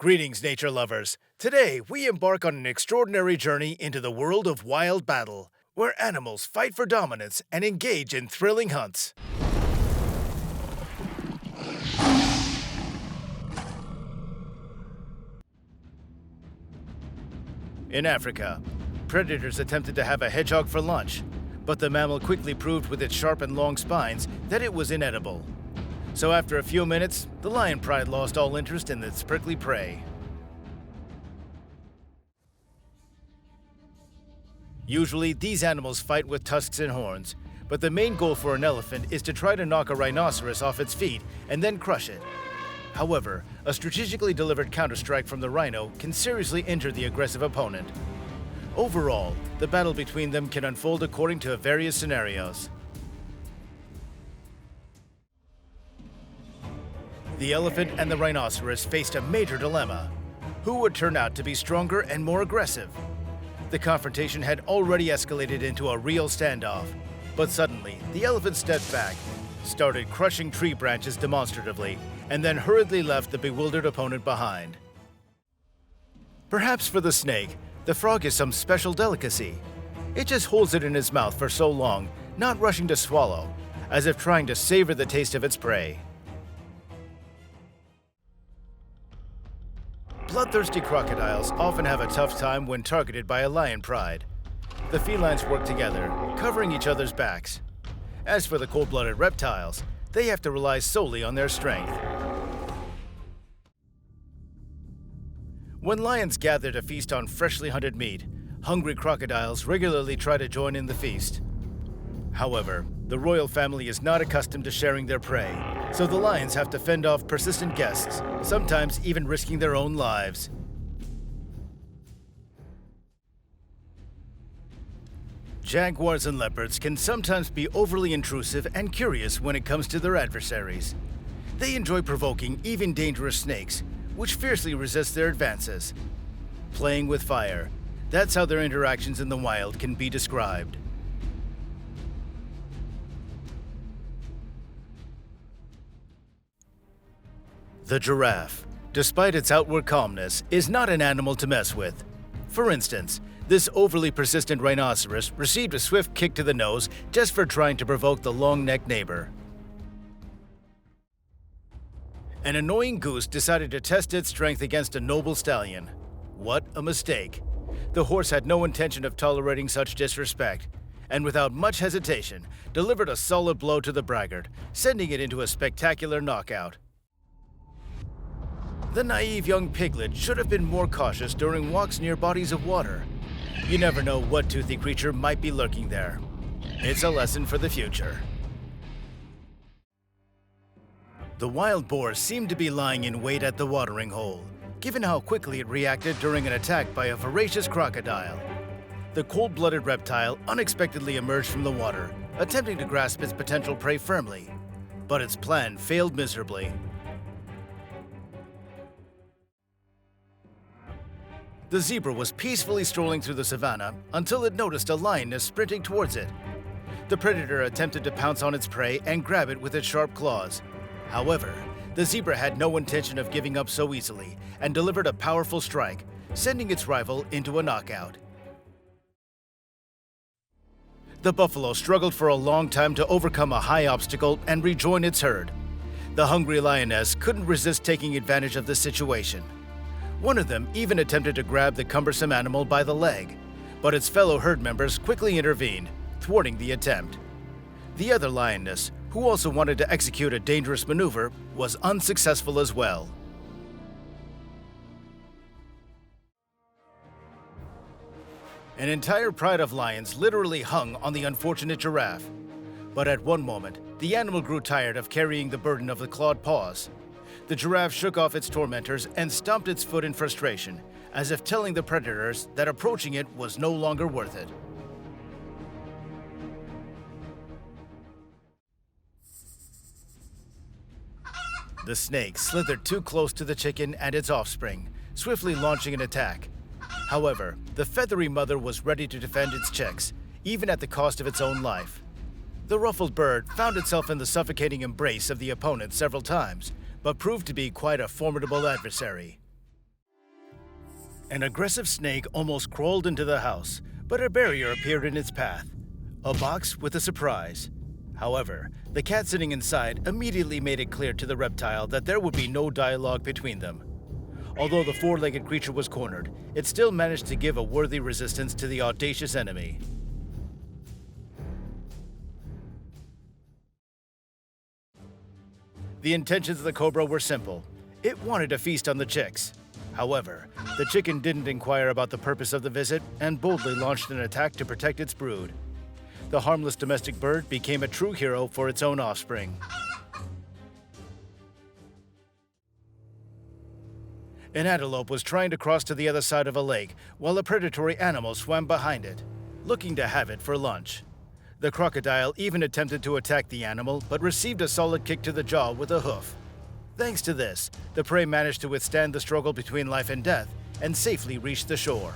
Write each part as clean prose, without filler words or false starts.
Greetings, nature lovers. Today, we embark on an extraordinary journey into the world of wild battle, where animals fight for dominance and engage in thrilling hunts. In Africa, predators attempted to have a hedgehog for lunch, but the mammal quickly proved with its sharp and long spines that it was inedible. So after a few minutes, the lion pride lost all interest in its prickly prey. Usually, these animals fight with tusks and horns, but the main goal for an elephant is to try to knock a rhinoceros off its feet and then crush it. However, a strategically delivered counterstrike from the rhino can seriously injure the aggressive opponent. Overall, the battle between them can unfold according to various scenarios. The elephant and the rhinoceros faced a major dilemma. Who would turn out to be stronger and more aggressive? The confrontation had already escalated into a real standoff, but suddenly the elephant stepped back, started crushing tree branches demonstratively, and then hurriedly left the bewildered opponent behind. Perhaps for the snake, the frog is some special delicacy. It just holds it in its mouth for so long, not rushing to swallow, as if trying to savor the taste of its prey. Bloodthirsty crocodiles often have a tough time when targeted by a lion pride. The felines work together, covering each other's backs. As for the cold-blooded reptiles, they have to rely solely on their strength. When lions gather to feast on freshly hunted meat, hungry crocodiles regularly try to join in the feast. However, the royal family is not accustomed to sharing their prey, so the lions have to fend off persistent guests, sometimes even risking their own lives. Jaguars and leopards can sometimes be overly intrusive and curious when it comes to their adversaries. They enjoy provoking even dangerous snakes, which fiercely resist their advances. Playing with fire, that's how their interactions in the wild can be described. The giraffe, despite its outward calmness, is not an animal to mess with. For instance, this overly persistent rhinoceros received a swift kick to the nose just for trying to provoke the long-necked neighbor. An annoying goose decided to test its strength against a noble stallion. What a mistake. The horse had no intention of tolerating such disrespect, and without much hesitation, delivered a solid blow to the braggart, sending it into a spectacular knockout. The naive young piglet should have been more cautious during walks near bodies of water. You never know what toothy creature might be lurking there. It's a lesson for the future. The wild boar seemed to be lying in wait at the watering hole, given how quickly it reacted during an attack by a voracious crocodile. The cold-blooded reptile unexpectedly emerged from the water, attempting to grasp its potential prey firmly, but its plan failed miserably. The zebra was peacefully strolling through the savannah until it noticed a lioness sprinting towards it. The predator attempted to pounce on its prey and grab it with its sharp claws. However, the zebra had no intention of giving up so easily and delivered a powerful strike, sending its rival into a knockout. The buffalo struggled for a long time to overcome a high obstacle and rejoin its herd. The hungry lioness couldn't resist taking advantage of the situation. One of them even attempted to grab the cumbersome animal by the leg, but its fellow herd members quickly intervened, thwarting the attempt. The other lioness, who also wanted to execute a dangerous maneuver, was unsuccessful as well. An entire pride of lions literally hung on the unfortunate giraffe. But at one moment, the animal grew tired of carrying the burden of the clawed paws. The giraffe shook off its tormentors and stomped its foot in frustration, as if telling the predators that approaching it was no longer worth it. The snake slithered too close to the chicken and its offspring, swiftly launching an attack. However, the feathery mother was ready to defend its chicks, even at the cost of its own life. The ruffled bird found itself in the suffocating embrace of the opponent several times, but proved to be quite a formidable adversary. An aggressive snake almost crawled into the house, but a barrier appeared in its path. A box with a surprise. However, the cat sitting inside immediately made it clear to the reptile that there would be no dialogue between them. Although the four-legged creature was cornered, it still managed to give a worthy resistance to the audacious enemy. The intentions of the cobra were simple. It wanted to feast on the chicks. However, the chicken didn't inquire about the purpose of the visit and boldly launched an attack to protect its brood. The harmless domestic bird became a true hero for its own offspring. An antelope was trying to cross to the other side of a lake while a predatory animal swam behind it, looking to have it for lunch. The crocodile even attempted to attack the animal but received a solid kick to the jaw with a hoof. Thanks to this, the prey managed to withstand the struggle between life and death and safely reached the shore.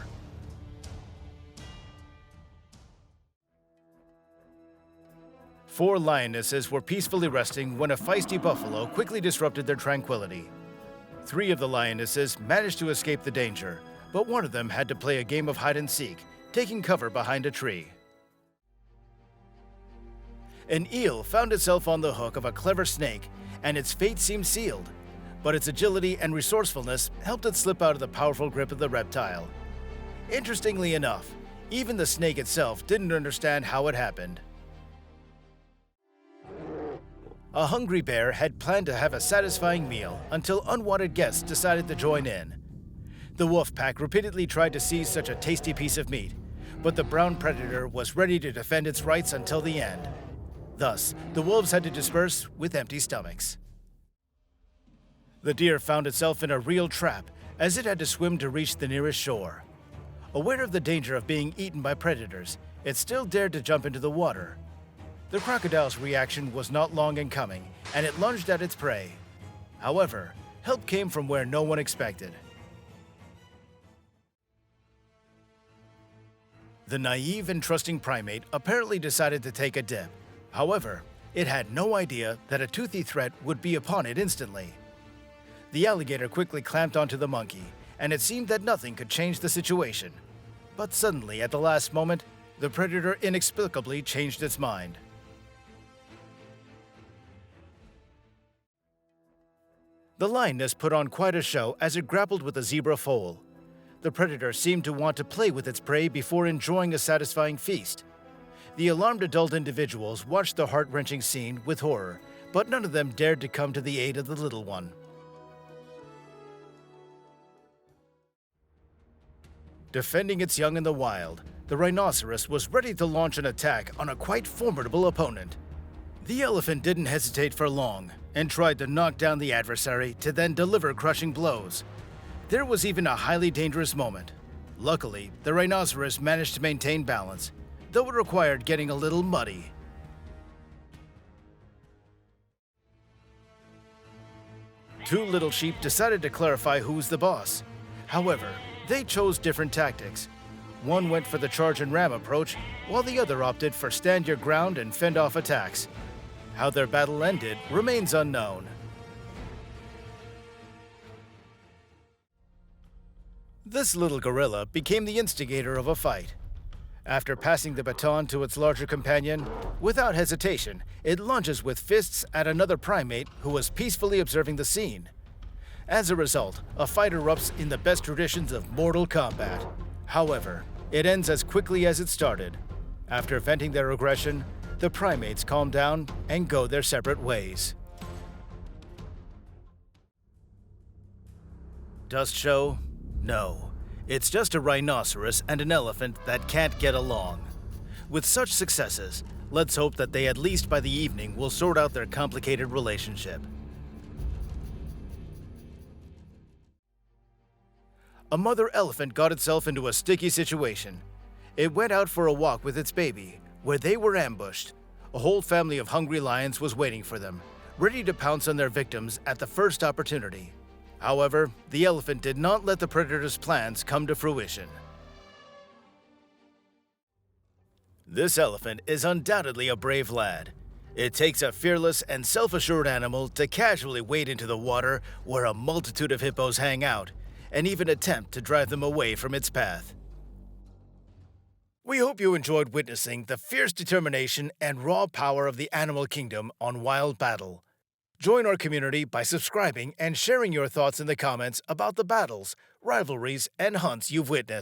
Four lionesses were peacefully resting when a feisty buffalo quickly disrupted their tranquility. Three of the lionesses managed to escape the danger, but one of them had to play a game of hide-and-seek, taking cover behind a tree. An eel found itself on the hook of a clever snake, and its fate seemed sealed, but its agility and resourcefulness helped it slip out of the powerful grip of the reptile. Interestingly enough, even the snake itself didn't understand how it happened. A hungry bear had planned to have a satisfying meal until unwanted guests decided to join in. The wolf pack repeatedly tried to seize such a tasty piece of meat, but the brown predator was ready to defend its rights until the end. Thus, the wolves had to disperse with empty stomachs. The deer found itself in a real trap, as it had to swim to reach the nearest shore. Aware of the danger of being eaten by predators, it still dared to jump into the water. The crocodile's reaction was not long in coming, and it lunged at its prey. However, help came from where no one expected. The naive and trusting primate apparently decided to take a dip. However, it had no idea that a toothy threat would be upon it instantly. The alligator quickly clamped onto the monkey, and it seemed that nothing could change the situation. But suddenly, at the last moment, the predator inexplicably changed its mind. The lioness put on quite a show as it grappled with a zebra foal. The predator seemed to want to play with its prey before enjoying a satisfying feast. The alarmed adult individuals watched the heart-wrenching scene with horror, but none of them dared to come to the aid of the little one. Defending its young in the wild, the rhinoceros was ready to launch an attack on a quite formidable opponent. The elephant didn't hesitate for long and tried to knock down the adversary to then deliver crushing blows. There was even a highly dangerous moment. Luckily, the rhinoceros managed to maintain balance, though it required getting a little muddy. Two little sheep decided to clarify who's the boss. However, they chose different tactics. One went for the charge and ram approach, while the other opted for stand your ground and fend off attacks. How their battle ended remains unknown. This little gorilla became the instigator of a fight. After passing the baton to its larger companion, without hesitation, it lunges with fists at another primate who was peacefully observing the scene. As a result, a fight erupts in the best traditions of Mortal Kombat. However, it ends as quickly as it started. After venting their aggression, the primates calm down and go their separate ways. Dust show? No. It's just a rhinoceros and an elephant that can't get along. With such successes, let's hope that they at least by the evening will sort out their complicated relationship. A mother elephant got itself into a sticky situation. It went out for a walk with its baby, where they were ambushed. A whole family of hungry lions was waiting for them, ready to pounce on their victims at the first opportunity. However, the elephant did not let the predator's plans come to fruition. This elephant is undoubtedly a brave lad. It takes a fearless and self-assured animal to casually wade into the water where a multitude of hippos hang out, and even attempt to drive them away from its path. We hope you enjoyed witnessing the fierce determination and raw power of the animal kingdom on Wild Battle. Join our community by subscribing and sharing your thoughts in the comments about the battles, rivalries, and hunts you've witnessed.